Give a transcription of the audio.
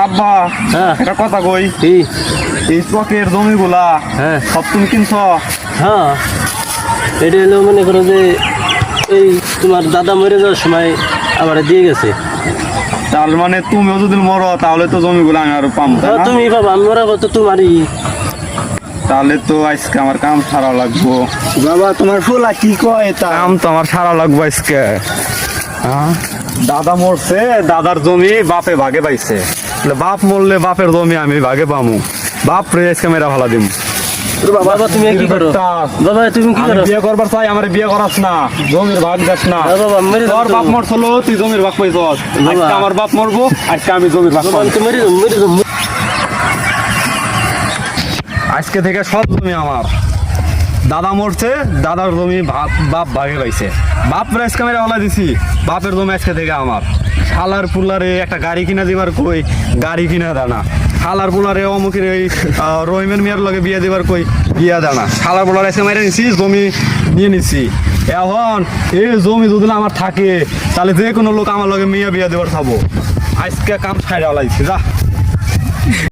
আব্বা হ্যাঁ একটা কথা কই, কি এই চকের জমিগুলা হ্যাঁ সব তুমি কিনছ? হ্যাঁ এটা হলো মনে করো যে এই তোমার দাদা মরে যাওয়ার সময় আমার দিয়ে গেছে। তার মানে তুমিও যদি মরো তাহলে তো জমিগুলো আমি আর পাম, তাই না? তুমি বাবা আমরা তো তোমারই। তাহলে তো আজকে আমার কাম সারা লাগবো। বাবা তোমার ফুলা কি কয় তা? কাম তো আমার সারা লাগবো আজকে। হ্যাঁ, দাদা মরছে, দাদার জমি বাপে ভাগে পাইছে, তাহলে বাপ মরলে বাপের জমি আমি ভাগে পামু। বাপ রে আজকে মেরা ভালা দিম। বাবা তুমি কি করো? বাবা তুমি কি আমি করো? বিয়ে করবার চাই, আমার বিয়ে করাস না, জমির ভাগ দেস না। বাবা মেরে তোর বাপ মরছিল, তুই জমির ভাগ পাইছ। আজকে আমার বাপ মরবো, আজকে আমি জমির ভাগ পাবো। তুমি মেরে আজকে থেকে সব জমি আমার। দাদা মরছে, দাদার জমি বাপ ভাগে পাইছে, বাপ আজকে মেরে হলা দিছি, বাপের জমি আজকে থেকে আমার। শালার পুলারে একটা গাড়ি কিনা দিবার কই, গাড়ি কিনা দানা। শালার পুলারে অমুকের ওই রহিমের মেয়ের লগে বিয়ে দিবার কই, বিয়া দানা। শালার পুলার আজকে মেরে নিছি, জমি নিয়ে নিছি। এখন এই জমি যদি আমার থাকে তাহলে যে কোনো লোক আমার লগে মেয়ে বিয়া দেবার খাবো। আজকে কাম ছাইড়া লাইছি যা।